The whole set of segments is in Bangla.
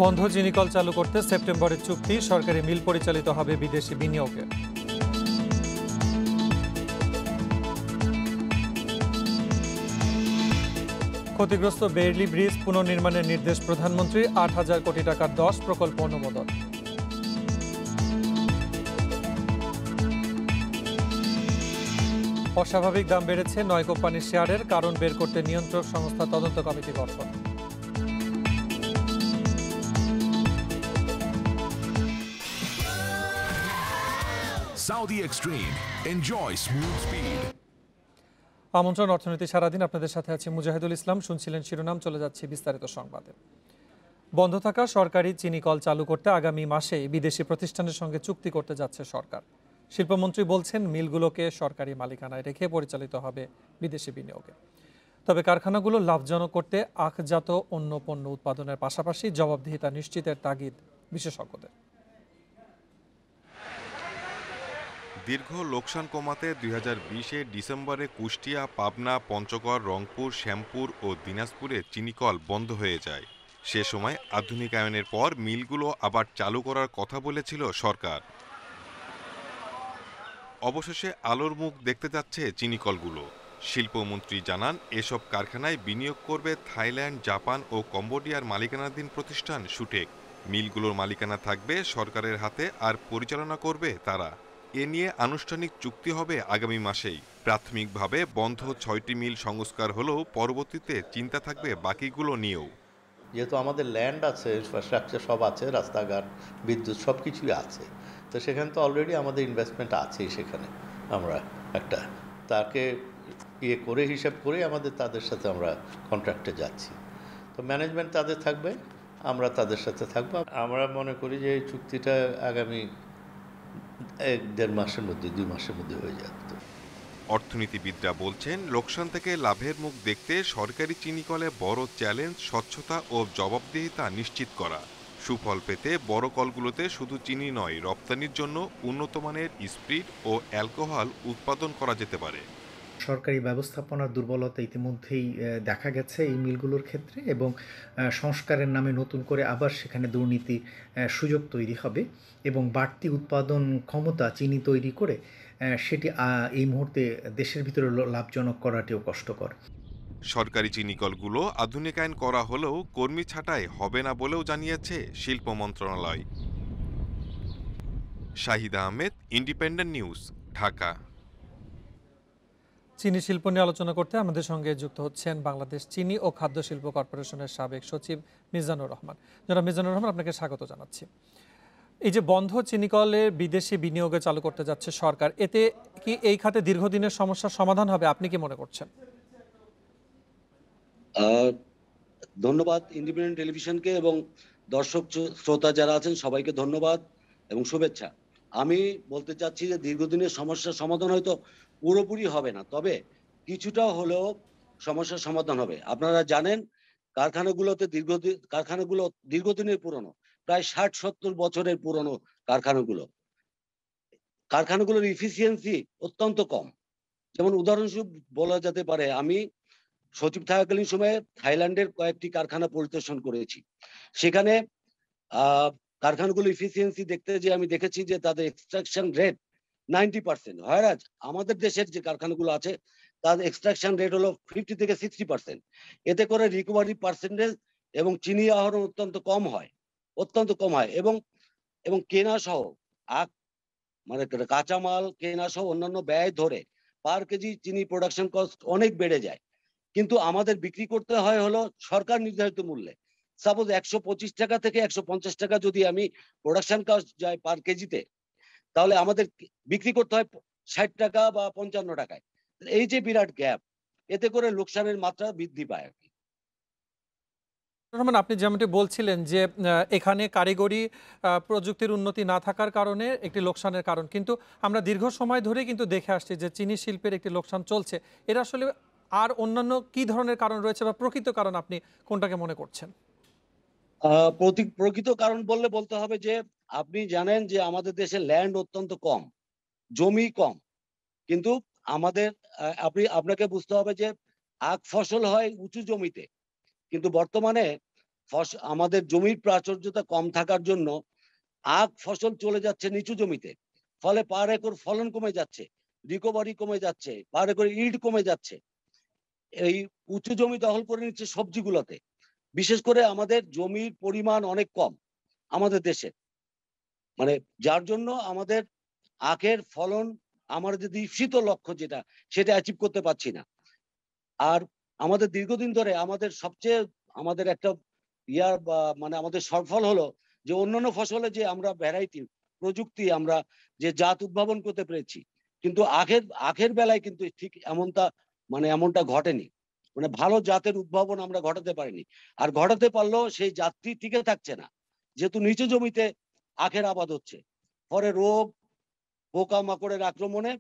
বন্ধ চিনি কল চালু করতে সেপ্টেম্বরের চুক্তি, সরকারি মিল পরিচালিত হবে বিদেশি বিনিয়োগে। ক্ষতিগ্রস্ত বেইলি ব্রিজ পুনর্নির্মাণের নির্দেশ প্রধানমন্ত্রী, ৮,০০০ কোটি টাকার ১০ প্রকল্প অনুমোদন। অস্বাভাবিক দাম বেড়েছে ৯ কোম্পানির শেয়ারের, কারণ বের করতে নিয়ন্ত্রক সংস্থা তদন্ত কমিটি গঠন। Saudi Extreme. Enjoy smooth speed. আমন্ত্রণ অর্থনীতি সারাদিন, আপনাদের সাথে আছি মুজাহিদুল ইসলাম। শুনছিলেন শিরোনাম, চলে যাচ্ছি বিস্তারিত সংবাদে। বন্ধ থাকা সরকারি চিনি কল চালু করতে আগামী মাসে বিদেশি প্রতিষ্ঠানের সঙ্গে চুক্তি করতে যাচ্ছে সরকার। শিল্পমন্ত্রী বলছেন, মিলগুলোকে সরকারি মালিকানায় রেখে পরিচালিত হবে বিদেশি বিনিয়োগে। তবে কারখানাগুলো লাভজনক করতে আখজাত অন্য পণ্য উৎপাদনের পাশাপাশি জবাবদিহিতা নিশ্চিতের তাগিদ বিশেষজ্ঞদের। দীর্ঘ লোকসান কমাতে ২০২০-এ ডিসেম্বরে কুষ্টিয়া, পাবনা, পঞ্চগড়, রংপুর, শ্যামপুর ও দিনাজপুরে চিনিকল বন্ধ হয়ে যায়। সে সময় আধুনিকায়নের পর মিলগুলো আবার চালু করার কথা বলেছিল সরকার। অবশেষে আলোর মুখ দেখতে যাচ্ছে চিনিকলগুলো। শিল্পমন্ত্রী জানান, এসব কারখানায় বিনিয়োগ করবে থাইল্যান্ড, জাপান ও কম্বোডিয়ার মালিকানাধীন প্রতিষ্ঠান সুটেক। মিলগুলোর মালিকানা থাকবে সরকারের হাতে আর পরিচালনা করবে তারা। এ নিয়ে আনুষ্ঠানিক চুক্তি হবে আগামী মাসেই। প্রাথমিকভাবে বন্ধ ৬টি মিল সংস্কার হলেও পরবর্তীতে চিন্তা থাকবে বাকিগুলো নিয়েও। যেহেতু আমাদের ল্যান্ড আছে, ইনফ্রাস্ট্রাকচার সব আছে, রাস্তাঘাট, বিদ্যুৎ সব কিছুই আছে, তো সেখানে তো অলরেডি আমাদের ইনভেস্টমেন্ট আছেই। সেখানে আমরা একটা তাকে করে হিসাব করে তাদের সাথে আমরা কন্ট্রাক্টে যাচ্ছি। তো ম্যানেজমেন্ট তাদের থাকবে, আমরা তাদের সাথে থাকবো। আমরা মনে করি যে এই চুক্তিটা আগামী ১-১.৫ মাসের মধ্যে, ২ মাসের মধ্যে হয়ে যাবে। অর্থনীতিবিদরা বলছেন, লোকসান থেকে লাভের মুখ দেখতে সরকারি চিনিকলে বড় চ্যালেঞ্জ স্বচ্ছতা ও জবাবদিহিতা নিশ্চিত করা। সুফল পেতে বড় কলগুলোতে শুধু চিনি নয়, রপ্তানির জন্য উন্নতমানের স্পিরিট ও অ্যালকোহল উৎপাদন করা যেতে পারে। সরকারি ব্যবস্থাপনার দুর্বলতা ইতিমধ্যেই দেখা গেছে এই মিলগুলোর ক্ষেত্রে, এবং সংস্কারের নামে নতুন করে আবার সেখানে দুর্নীতি সুযোগ তৈরি হবে এবং বাড়তি উৎপাদন ক্ষমতা চিনি তৈরি করে সেটি এই মুহূর্তে দেশের ভিতরে লাভজনক করাটিও কষ্টকর। সরকারি চিনিকলগুলো আধুনিকায়ন করা হলেও কর্মী ছাঁটাই হবে না বলেও জানিয়েছে শিল্প মন্ত্রণালয়। Shahid Ahmed, independent news, Dhaka. চিনি শিল্প নিয়ে আলোচনা করতে আমাদের সঙ্গে যুক্ত হচ্ছেন বাংলাদেশ চিনি ও খাদ্য শিল্প কর্পোরেশনের সাবেক সচিব মিজানুর রহমান। জনাব মিজানুর রহমান, আপনাকে স্বাগত জানাচ্ছি। এই যে বন্ধ চিনিকলে বিদেশি বিনিয়োগে চালু করতে যাচ্ছে সরকার, এতে কি এই খাতে দীর্ঘদিনের সমস্যার সমাধান হবে, আপনি কি মনে করছেন? ধন্যবাদ ইন্ডিপেন্ডেন্ট টেলিভিশনকে এবং দর্শক শ্রোতা যারা আছেন সবাইকে ধন্যবাদ এবং শুভেচ্ছা। আমি বলতে চাচ্ছি যে দীর্ঘদিনের সমস্যার সমাধান হয়তো পুরোপুরি হবে না, তবে কিছুটা হলেও সমস্যার সমাধান হবে। আপনারা জানেন কারখানাগুলো দীর্ঘদিনের পুরনো, প্রায় ৬০-৭০ বছরের পুরনো কারখানাগুলোর ইফিসিয়েন্সি অত্যন্ত কম। যেমন উদাহরণস্বরূপ বলা যেতে পারে, আমি সচিব থাকাকালীন সময়ে থাইল্যান্ডের কয়েকটি কারখানা পরিদর্শন করেছি। সেখানে কারখানাগুলো ইফিসিয়েন্সি দেখতে যে আমি দেখেছি যে তাদের এক্সট্রাকশন রেট 90%, হয়রাজ আমাদের দেশের যে কারখানাগুলো আছে তাদের এক্সট্রাকশন রেট হলো 50 থেকে 60%। এতে করে রিকভারি পার্সেন্টেজ এবং চিনি আহরণ অত্যন্ত কম হয় এবং কেনা সহ মানে কাঁচামাল কেনা সহ অন্যান্য ব্যয় ধরে পার কেজি চিনি প্রোডাকশন কস্ট অনেক বেড়ে যায়। কিন্তু আমাদের বিক্রি করতে হয় হলো সরকার নির্ধারিত মূল্যে। সাপোজ ১২৫ টাকা থেকে ১৫০ টাকা যদি আমি প্রোডাকশন কস্ট যাই পার কেজিতে, তাহলে আমাদের বিক্রি করতে হয় ৬০ টাকা বা ৫৫ টাকায়। এই যে বিরাট গ্যাপ, এতে করে লোকসানের মাত্রা বৃদ্ধি পায় আর কি। আপনি যেমনটি বলছিলেন যে এখানে কারিগরি প্রযুক্তির উন্নতি না থাকার কারণে একটি লোকসানের কারণ, কিন্তু আমরা দীর্ঘ সময় ধরে কিন্তু দেখে আসছি যে চিনি শিল্পের একটি লোকসান চলছে। এর আসলে আর অন্যান্য কি ধরনের কারণ রয়েছে বা প্রকৃত কারণ আপনি কোনটাকে মনে করছেন? প্রকৃত কারণ বলতে হবে যে আপনি জানেন যে আমাদের দেশে ল্যান্ড অত্যন্ত কম, জমি কম, কিন্তু আমাদের আপনাকে বুঝতে হবে যে আখ ফসল হয় উঁচু জমিতে, কিন্তু বর্তমানে আমাদের জমির প্রাচুর্যতা কম থাকার জন্য আখ ফসল চলে যাচ্ছে নিচু জমিতে, ফলে পার একর ফলন কমে যাচ্ছে, রিকভারি কমে যাচ্ছে, পার একর ইল্ড কমে যাচ্ছে। এই উঁচু জমি দখল করে নিচ্ছে সবজিগুলোতে। বিশেষ করে আমাদের জমির পরিমাণ অনেক কম আমাদের দেশে, মানে যার জন্য আমাদের আখের ফলন, আমার যে দীপ্সিত লক্ষ্য যেটা, সেটা অ্যাচিভ করতে পারছি না। আর আমাদের দীর্ঘদিন ধরে আমাদের একটা মানে আমাদের সফল হলো যে অন্যান্য ফসলে যে আমরা ভ্যারাইটি প্রযুক্তি, আমরা যে জাত উদ্ভাবন করতে পেরেছি, কিন্তু আখের বেলায় কিন্তু ঠিক এমনটা ঘটেনি। মানে ভালো জাতের উদ্ভাবন আমরা ঘটাতে পারিনি। আর ঘটাতে পারলেও সেই জাতটি টিকে থাকছে না, যেহেতু নিচু জমিতে আখের আবাদ হচ্ছে। পরে রোগ, পোকামাকড়ের আক্রমণে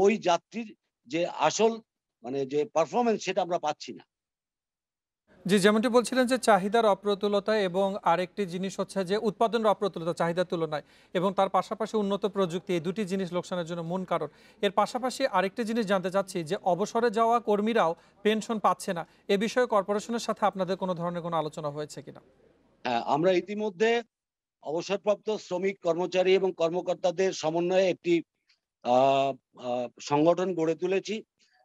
ওই জাতটির যে আসল যে পারফরমেন্স, সেটা আমরা পাচ্ছি না। জি, যেমনটি বলছিলেন যে চাহিদার অপ্রতুলতা এবং আরেকটি জিনিস হচ্ছে যে উৎপাদনের অপ্রতুলতা চাহিদার তুলনায়, এবং তার পাশাপাশি উন্নত প্রযুক্তি, এই দুটি জিনিস লোকসানের জন্য মূল কারণ। এর পাশাপাশি আরেকটি জিনিস জানতে চাচ্ছি যে অবসরে যাওয়া কর্মীরাও পেনশন পাচ্ছে না, এ বিষয়ে কর্পোরেশনের সাথে আপনাদের কোনো ধরনের কোনো আলোচনা হয়েছে কিনা? হ্যাঁ, আমরা ইতিমধ্যে অবসরপ্রাপ্ত শ্রমিক, কর্মচারী এবং কর্মকর্তাদের সমন্বয়ে একটি সংগঠন গড়ে তুলেছি,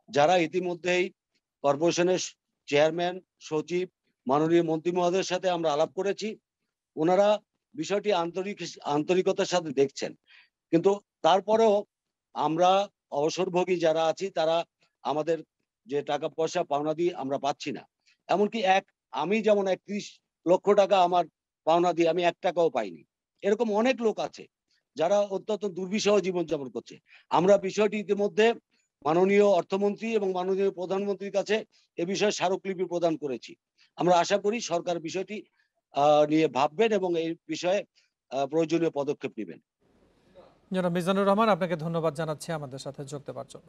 যারা ইতিমধ্যেই কর্পোরেশনের চেয়ারম্যান, সচিব, মাননীয় মন্ত্রী মহোদয়ের সাথে আমরা আলাপ করেছি। ওনারা বিষয়টি আন্তরিকতার সাথে দেখছেন, কিন্তু তারপরেও আমরা অবসরভোগী যারা আছি, তারা আমাদের যে টাকা পয়সা পাওনা দিয়ে আমরা পাচ্ছি না। এমনকি আমি যেমন 31 লক্ষ টাকা আমার পাওনা দিয়ে আমি 1 টাকাও পাইনি। এরকম অনেক লোক আছে যারা অত্যন্ত দুর্বিষহ জীবনযাপন করছে। আমরা বিষয়টি ইতিমধ্যে মাননীয় অর্থমন্ত্রী এবং মাননীয় প্রধানমন্ত্রীর কাছে এ বিষয়ে স্মারকলিপি প্রদান করেছি। আমরা আশা করি সরকার বিষয়টি নিয়ে ভাববেন এবং এই বিষয়ে প্রয়োজনীয় পদক্ষেপ নেবেন। জনাব মিজানুর রহমান, আপনাকে ধন্যবাদ জানাচ্ছি আমাদের সাথে যোগ দেওয়ার জন্য।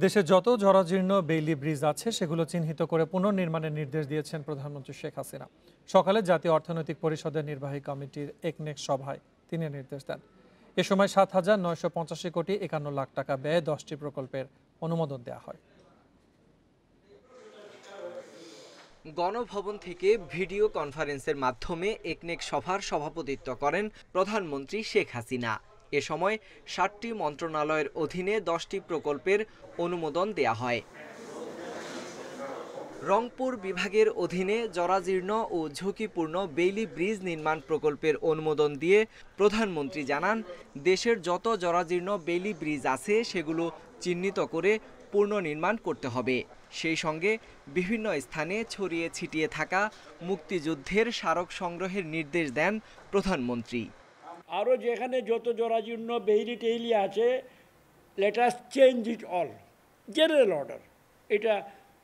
দেশে যত জরাজীর্ণ বেইলি ব্রিজ আছে সেগুলো চিহ্নিত করে পুনর্নির্মাণের নির্দেশ দিয়েছেন প্রধানমন্ত্রী শেখ হাসিনা। সকালে জাতীয় অর্থনৈতিক পরিষদের নির্বাহী কমিটির একনেক সভায় তিনি নির্দেশ দেন। এ সময় 7,985 কোটি 51 লাখ টাকা ব্যয়ে 10টি প্রকল্পের অনুমোদন দেওয়া হয়। গণভবন থেকে ভিডিও কনফারেন্সের মাধ্যমে একনেক সভার সভাপতিত্ব করেন প্রধানমন্ত্রী শেখ হাসিনা। এ সময় 7টি মন্ত্রণালয়ের অধীনে 10টি প্রকল্পের অনুমোদন দেয়া হয়। রংপুর বিভাগের অধীনে জরাজীর্ণ ও ঝুঁকিপূর্ণ বেইলি ব্রিজ নির্মাণ প্রকল্পের অনুমোদন দিয়ে প্রধানমন্ত্রী জানান, দেশের যত জরাজীর্ণ বেইলি ব্রিজ আছে সেগুলো চিহ্নিত করে পুনর্নির্মাণ করতে হবে। সেই সঙ্গে বিভিন্ন স্থানে ছড়িয়ে ছিটিয়ে থাকা মুক্তিযুদ্ধের স্মারক সংগ্রহের নির্দেশ দেন প্রধানমন্ত্রী। আরও যেখানে যত জরাজীর্ণ বেইলি টেইলি আছে, let us change it all, general order. এটা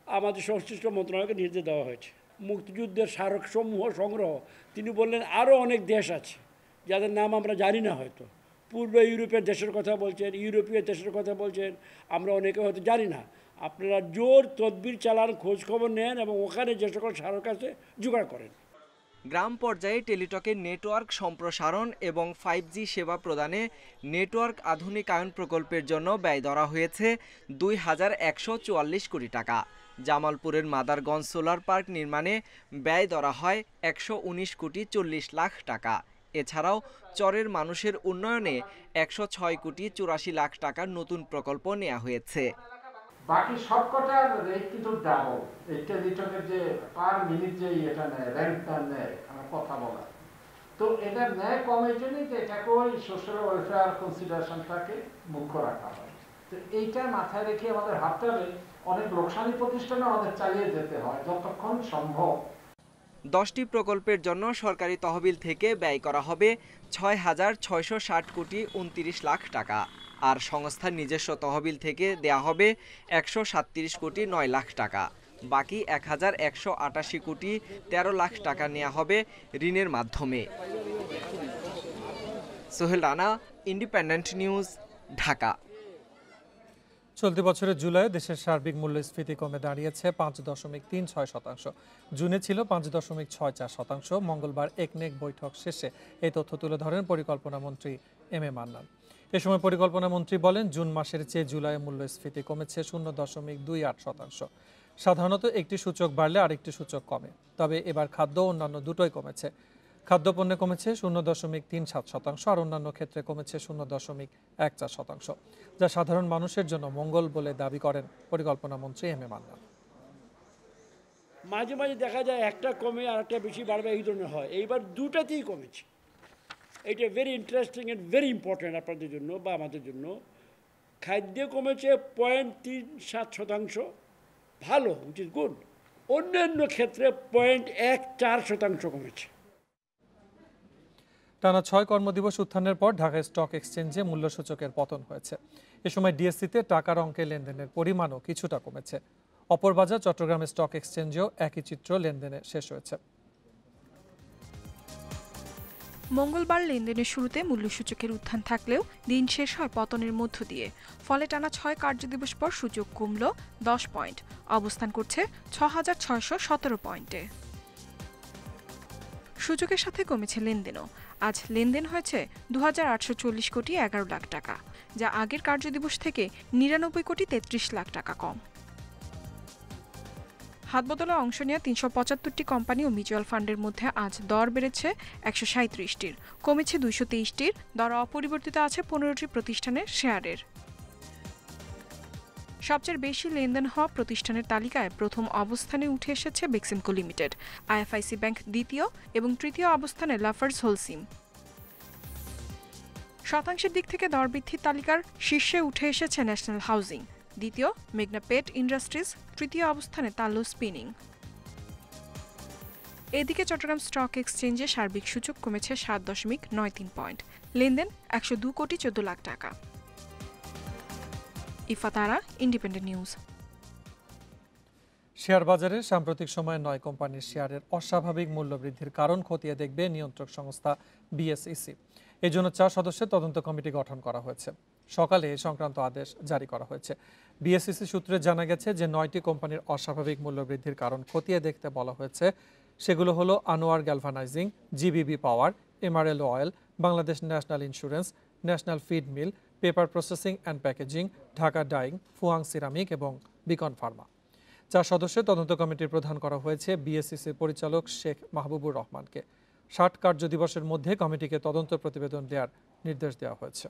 আমাদের সংশ্লিষ্ট মন্ত্রণালয়কে নির্দেশ দেওয়া হয়েছে। মুক্তিযুদ্ধের স্মারকসমূহ সংগ্রহ, তিনি বললেন আরও অনেক দেশ আছে যাদের নাম আমরা জানি না, হয়তো পূর্ব ইউরোপের দেশের কথা বলছেন, ইউরোপীয় দেশের কথা বলছেন, আমরা অনেকে হয়তো জানি না। আপনারা জোর তদবির চালান, খোঁজখবর নেন এবং ওখানে যে সকল স্মারক আছে জোগাড় করেন। গ্রাম পর্যায়ে টেলিটকের নেটওয়ার্ক সম্প্রসারণ এবং 5G সেবা প্রদানে নেটওয়ার্ক আধুনিকায়ন প্রকল্পের জন্য ব্যয় ধরা হয়েছে 2,144 কোটি টাকা। জামালপুরের মাদারগঞ্জ সোলার পার্ক নির্মাণে ব্যয় ধরা হয় 119 কোটি 40 লাখ টাকা। এছাড়াও চরের মানুষের উন্নয়নে 106 কোটি 84 লাখ টাকার নতুন প্রকল্প নেওয়া হয়েছে। বাকি সবকটার রেট কিন্তু ডাবল। এই টেলিটকের যে পার মিনিট যে এটা নেয়, রেন্টটা নেয়, আমার কথা বলা, তো এটা নেয় কমের জন্যই যে এটাকে ওই সোশ্যাল ওয়েলফেয়ার কনসিডারেশনটাকে মুখ্য রাখা হয়। তো এইটা মাথায় রেখে আমাদের ভাবতে হবে, অনেক লোকসানি প্রতিষ্ঠানে আমাদের চালিয়ে যেতে হয় যতক্ষণ সম্ভব। 10টি প্রকল্পের জন্য সরকারি তহবিল থেকে ব্যয় করা হবে 6,660 কোটি 29 লাখ টাকা, আর সংস্থার নিজস্ব তহবিল থেকে দেয়া হবে 137 কোটি 9 লাখ টাকা। বাকি 1,188 কোটি 13 লাখ টাকা নেওয়া হবে ঋণের মাধ্যমে। Sohel Rana, independent news, Dhaka. চলতি বছরের জুলাই দেশের সার্বিক মূল্যস্ফীতি কমে দাঁড়িয়েছে 5.36%। জুনে ছিল 5.64%। মঙ্গলবার একনেক বৈঠক শেষে এই তথ্য তুলে ধরেন পরিকল্পনা মন্ত্রী এম এ মান্নান। এ সময় পরিকল্পনা মন্ত্রী বলেন, জুন মাসের চেয়ে জুলাইয়ে মূল্যস্ফীতি কমেছে 0.28%। সাধারণত একটি সূচক বাড়লে আরেকটি সূচক কমে, তবে এবার খাদ্য ও অন্যান্য দুটোই কমেছে। খাদ্যপণ্যে কমেছে 0.37%, আর অন্যান্য ক্ষেত্রে কমেছে 0.14%, যা সাধারণ মানুষের জন্য মঙ্গল বলে দাবি করেন পরিকল্পনা মন্ত্রী এম এ মান্নান। মাঝে মাঝে দেখা যায় একটা কমে আর একটা বেশি বাড়বে, এই ধরনের হয়। এইবার দুটাতেই কমেছে। এটা very interesting and very important আপনাদের জন্য বা আমাদের জন্য। খাদ্যে কমেছে 0.37%, ভালো, উইচ ইজ গুড। অন্যান্য ক্ষেত্রে 0.14% কমেছে। টানা 6 কর্মদিবস উত্থানের পর ঢাকা স্টক এক্সচেঞ্জে মূল্যসূচকের পতন হয়েছে। এ সময় ডিএসসিতে টাকার অঙ্কে লেনদেনের পরিমাণও কিছুটা কমেছে। অপর বাজার চট্টগ্রাম স্টক এক্সচেঞ্জেও একই চিত্র লেনদেনে শেষ হয়েছে। মঙ্গলবার লেনদেনের শুরুতে মূল্যসূচকের উত্থান থাকলেও দিন শেষ হয় পতনের মধ্য দিয়ে। ফলে টানা 6 কার্যদিবস পর সূচক কমল 10 পয়েন্ট, অবস্থান করছে 6,617 পয়েন্টে। সূচকের সাথে কমেছে লেনদেনও। আজ লেনদেন হয়েছে 2,840 কোটি 11 লাখ টাকা, যা আগের কার্যদিবস থেকে 99 কোটি 33 লাখ টাকা কম। হাতবদলে অংশ নেওয়া 375টি কোম্পানি ও মিউচুয়াল ফান্ডের মধ্যে আজ দর বেড়েছে 137টির, কমেছে 223টির, দর অপরিবর্তিত আছে 15টি প্রতিষ্ঠানের শেয়ারের। সবচেয়ে বেশি লেনদেন হওয়া প্রতিষ্ঠানের তালিকায় প্রথম অবস্থানে উঠে এসেছে বেক্সিমকো লিমিটেড, আইএফআইসি ব্যাংক দ্বিতীয় এবং তৃতীয় অবস্থানে লাফার্জ হোলসিম। শতাংশের দিক থেকে দর বৃদ্ধির তালিকার শীর্ষে উঠে এসেছে ন্যাশনাল হাউজিং, দ্বিতীয় মেঘনা পেট ইন্ডাস্ট্রিজ, তৃতীয় অবস্থানে তাল্লু স্পিনিং। এদিকে চট্টগ্রাম স্টক এক্সচেঞ্জে সার্বিক সূচক কমেছে 7.93 পয়েন্ট, লেনদেন 102 কোটি 14 লাখ টাকা। ইফাতারা, ইন্ডিপেন্ডেন্ট নিউজ। শেয়ার বাজারে সাম্প্রতিক সময়ে 9 কোম্পানির শেয়ারের অস্বাভাবিক মূল্য বৃদ্ধির কারণ খতিয়ে দেখবে নিয়ন্ত্রক সংস্থা বিএসইসি। এই জন্য 4 সদস্যের তদন্ত কমিটি গঠন করা হয়েছে। সকালে এ সংক্রান্ত আদেশ জারি করা হয়েছে। বিএসইসি সূত্রে জানা গেছে যে 9টি কোম্পানির অস্বাভাবিক মূল্য বৃদ্ধির কারণ খতিয়ে দেখতে বলা হয়েছে। সেগুলো হলো Anwar Galvanizing, GBB Power, MRL Oil, Bangladesh National Insurance, National Feed Mill, Paper Processing and Packaging, Dhaka Dyeing, Fuwang Ceramic এবং বিকন ফার্মা। 4 সদস্যের তদন্ত কমিটির প্রধান করা হয়েছে বিএসইসির পরিচালক শেখ মাহবুবুর রহমানকে। 60 কার্যদিবসের মধ্যে কমিটিকে তদন্ত প্রতিবেদন দেওয়ার নির্দেশ দেওয়া হয়েছে।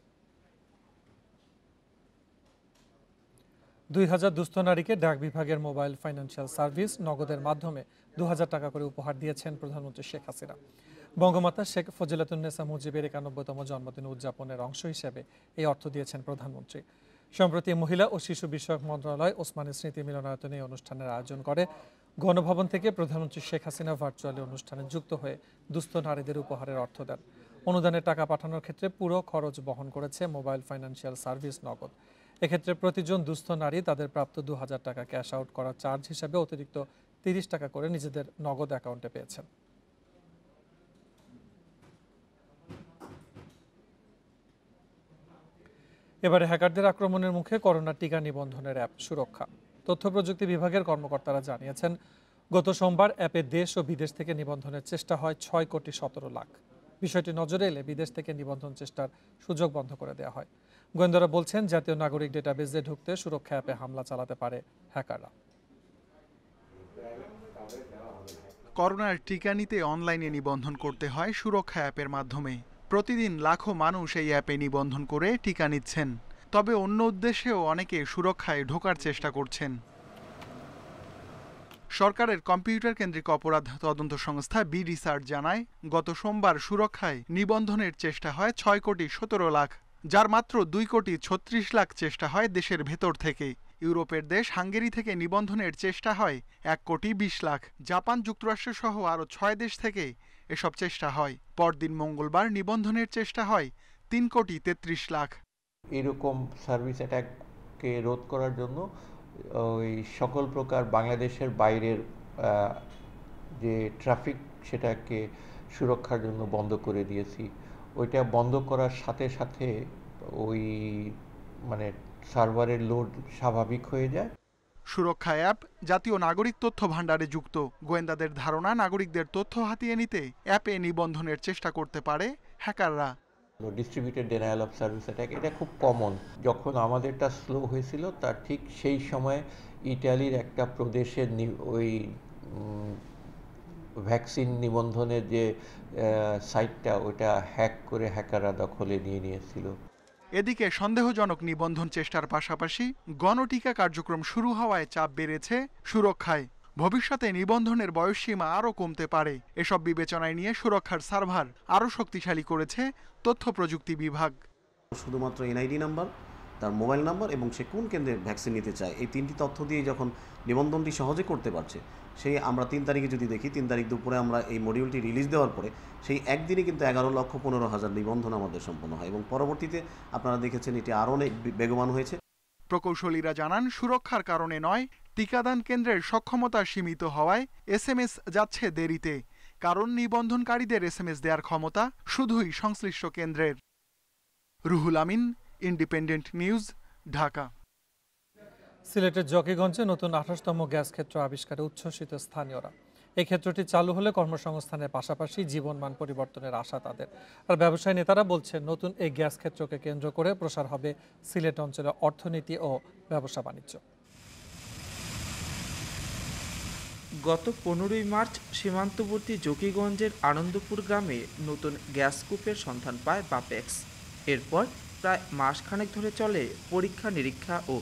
2000 দুস্থ নারীকে ডাক বিভাগের মোবাইল ফাইন্যান্সিয়াল সার্ভিস নগদের মাধ্যমে 2000 টাকা করে উপহার দিয়েছেন প্রধানমন্ত্রী শেখ হাসিনা। বঙ্গমাতা শেখ ফজিলাতুন্নেসা মুজিবের 91তম জন্মদিন উদযাপনের অংশ হিসেবে এই অর্থ দিয়েছেন প্রধানমন্ত্রী। সম্প্রতি মহিলা ও শিশু বিষয়ক মন্ত্রণালয় ওসমানী স্মৃতি মিলনায়তনে এই অনুষ্ঠানের আয়োজন করে। গণভবন থেকে প্রধানমন্ত্রী শেখ হাসিনা ভার্চুয়ালি অনুষ্ঠানে যুক্ত হয়ে দুস্থ নারীদের উপহারের অর্থ দেন। অনুদানের টাকা পাঠানোর ক্ষেত্রে পুরো খরচ বহন করেছে মোবাইল ফাইন্যান্সিয়াল সার্ভিস নগদ। এক্ষেত্রে প্রতিজন দুস্থ নারী তাদের প্রাপ্ত 2000 টাকা ক্যাশ আউট করার চার্জ হিসেবে অতিরিক্ত 30 টাকা করে নিজেদের নগদ অ্যাকাউন্টে পেয়েছেন। এবারে হ্যাকারদের আক্রমণের মুখে করোনা টিকা নিবন্ধনের অ্যাপ সুরক্ষা। তথ্য প্রযুক্তি বিভাগের কর্মকর্তারা জানিয়েছেন, গত সোমবার অ্যাপে দেশ ও বিদেশ থেকে নিবন্ধনের চেষ্টা হয় 6 কোটি 17 লাখ। বিষয়টি নজরে এলে বিদেশ থেকে নিবন্ধন চেষ্টার সুযোগ বন্ধ করে দেওয়া হয়। গোয়েন্দারা বলছেন, জাতীয় নাগরিক ডেটাবেসে ঢুকতে সুরক্ষা অ্যাপে হামলা চালাতে পারে হ্যাকাররা। করোনার টিকা নিতে অনলাইনে নিবন্ধন করতে হয় সুরক্ষা অ্যাপের মাধ্যমে। প্রতিদিন লাখো মানুষ এই অ্যাপে নিবন্ধন করে টিকা নিচ্ছেন। তবে অন্য উদ্দেশ্যেও অনেকে সুরক্ষায় ঢোকার চেষ্টা করছেন। সরকারের কম্পিউটার কেন্দ্রিক অপরাধ তদন্ত সংস্থা বি রিসার্চ জানায়, গত সোমবার সুরক্ষায় নিবন্ধনের চেষ্টা হয় 6 কোটি 17 লাখ, যার মাত্র 2 কোটি 36 লাখ চেষ্টা হয় দেশের ভেতর থেকে। ইউরোপের দেশ হাঙ্গেরি থেকে নিবন্ধনের চেষ্টা হয় 1 কোটি 20 লাখ। জাপান, যুক্তরাষ্ট্র সহ আরও 6 দেশ থেকে এসব চেষ্টা হয়। পরদিন মঙ্গলবার নিবন্ধনের চেষ্টা হয় 3 কোটি 33 লাখ। এরকম সার্ভিস অ্যাটাককে রোধ করার জন্য ওই সকল প্রকার বাংলাদেশের বাইরের যে ট্রাফিক, সেটাকে সুরক্ষার জন্য বন্ধ করে দিয়েছি। ওইটা বন্ধ করার সাথে সাথে ওই সার্ভারের লোড স্বাভাবিক হয়ে যায়। সুরক্ষা অ্যাপ জাতীয় নাগরিক তথ্য ভাণ্ডারে যুক্ত। গোয়েন্দাদের ধারণা, নাগরিকদের তথ্য হাতিয়ে নিতে অ্যাপে নিবন্ধনের চেষ্টা করতে পারে হ্যাকাররা। ডিস্ট্রিবিউটেড ডেনায়াল অফ সার্ভিস অ্যাটাক এটা খুব কমন। যখন আমাদেরটা স্লো হয়েছিল তার ঠিক সেই সময় ইটালির একটা প্রদেশের ওই ভ্যাকসিন নিবন্ধনের যে সাইটটা ওটা হ্যাক করে হ্যাকাররা দখলে নিয়েছিল। এদিকে সন্দেহজনক নিবন্ধন চেষ্টার পাশাপাশি গণটিকা কার্যক্রম শুরু হওয়ায় চাপ বেড়েছে সুরক্ষায়। ভবিষ্যতে নিবন্ধনের বয়সসীমা আরও কমতে পারে। এসব বিবেচনায় নিয়ে সুরক্ষার সার্ভার আরও শক্তিশালী করেছে তথ্য প্রযুক্তি বিভাগ। শুধুমাত্র এনআইডি নাম্বার, তার মোবাইল নাম্বার এবং সে কোন কেন্দ্রে ভ্যাকসিন নিতে চায়, এই 3টি তথ্য দিয়ে যখন নিবন্ধনটি সহজে করতে পারছে, সেই আমরা 3 তারিখে যদি দেখি, 3 তারিখ দুপুরে আমরা এই মডিউলটি রিলিজ দেওয়ার পরে সেই একদিনে কিন্তু 11,15,000 নিবন্ধন আমাদের সম্পন্ন হয় এবং পরবর্তীতে আপনারা দেখেছেন এটি আরও অনেক বেগবান হয়েছে। প্রকৌশলীরা জানান, সুরক্ষার কারণে নয়, টিকাদান কেন্দ্রের সক্ষমতা সীমিত হওয়ায় এসএমএস যাচ্ছে দেরিতে। কারণ নিবন্ধনকারীদের এসএমএস দেওয়ার ক্ষমতা শুধুই সংশ্লিষ্ট কেন্দ্রের। Ruhul Amin, independent news, Dhaka. সিলেটের জকিগঞ্জে নতুন 28তম গ্যাস ক্ষেত্র আবিষ্কারে উচ্ছ্বসিত স্থানীয়রা। এই ক্ষেত্রটি চালু হলে কর্মসংস্থানের পাশাপাশি জীবনমান পরিবর্তনের আশা তাদের। আর ব্যবসায়ী নেতারা বলছেন, নতুন এই গ্যাস ক্ষেত্রকে কেন্দ্র করে প্রসার হবে সিলেট অঞ্চলের অর্থনীতি ও ব্যবসা বাণিজ্য। গত 15ই মার্চ সীমান্তবর্তী জকিগঞ্জের আনন্দপুর গ্রামে নতুন গ্যাস কূপের সন্ধান পায় বাপেক্স। এরপর প্রায় মাসখানেক ধরে চলে পরীক্ষা নিরীক্ষা ও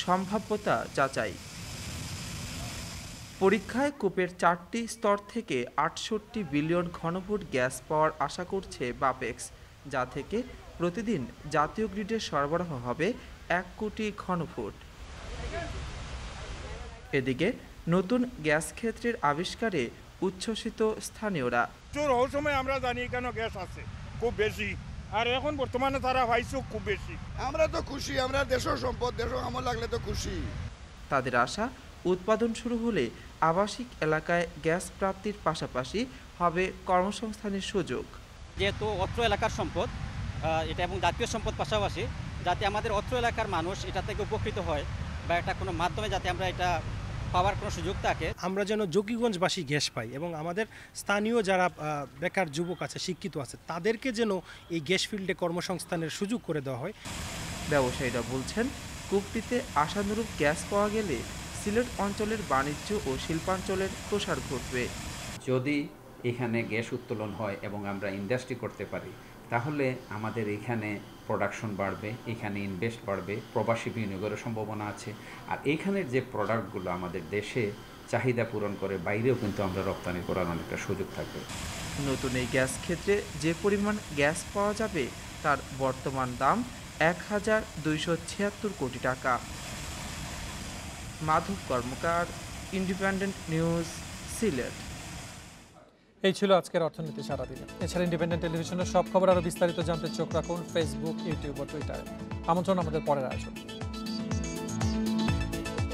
সম্ভাব্যতা যাচাই। পরীক্ষায় কূপের 4টি স্তর থেকে 68 বিলিয়ন ঘনফুট গ্যাস পাওয়ার আশা করছে বাপেক্স, যা থেকে প্রতিদিন জাতীয় গ্রিডে সরবরাহ হবে 1 কোটি ঘনফুট। এদিকে নতুন গ্যাস ক্ষেত্রের আবিষ্কারে উচ্ছ্বসিত স্থানীয়রা। সময় আমরা জানি কেন গ্যাস আছে খুব বেশি, আর এখন বর্তমানে তারা পাইছে খুব বেশি। আমরা তো খুশি, আমরা দেশের সম্পদ, দেশ আমার লাগলে তো খুশি। তাদের আশা, উৎপাদন শুরু হলে আবাসিক এলাকায় গ্যাস প্রাপ্তির পাশাপাশি হবে কর্মসংস্থানের সুযোগ। যেহেতু অত্র এলাকার সম্পদ এটা এবং জাতীয় সম্পদ পাশাপাশি, যাতে আমাদের অত্র এলাকার মানুষ এটা থেকে উপকৃত হয় বা এটা কোনো মাধ্যমে যাতে আমরা এটা পাওয়ার কোনো সুযোগ থাকে, আমরা যেন জকিগঞ্জবাসী গ্যাস পাই এবং আমাদের স্থানীয় যারা বেকার যুবক আছে, শিক্ষিত আছে, তাদেরকে যেন এই গ্যাস ফিল্ডে কর্মসংস্থানের সুযোগ করে দেওয়া হয়। ব্যবসায়ীরা বলছেন, কূপটিতে আশানুরূপ গ্যাস পাওয়া গেলে সিলেট অঞ্চলের বাণিজ্য ও শিল্পাঞ্চলের প্রসার ঘটবে। যদি এখানে গ্যাস উত্তোলন হয় এবং আমরা ইন্ডাস্ট্রি করতে পারি, তাহলে আমাদের এখানে প্রোডাকশন বাড়বে, এখানে ইনভেস্ট বাড়বে, প্রবাসী বিনিয়োগের সম্ভাবনা আছে। আর এইখানের যে প্রোডাক্টগুলো আমাদের দেশে চাহিদা পূরণ করে, বাইরেও কিন্তু আমরা রপ্তানি করার অনেকটা সুযোগ থাকবে। নতুন এই গ্যাস ক্ষেত্রে যে পরিমাণ গ্যাস পাওয়া যাবে তার বর্তমান দাম 1,276 কোটি টাকা। মাধব কর্মকার, ইন্ডিপেন্ডেন্ট নিউজ, সিলেট। এই ছিল আজকের অর্থনীতি সারাদিনে। এছাড়া ইন্ডিপেন্ডেন্ট টেলিভিশনের সব খবর আরও বিস্তারিত জানতে চোখ রাখুন ফেসবুক, ইউটিউব ও টুইটারে। আমন্ত্রণ আমাদের পরের আয়োজন।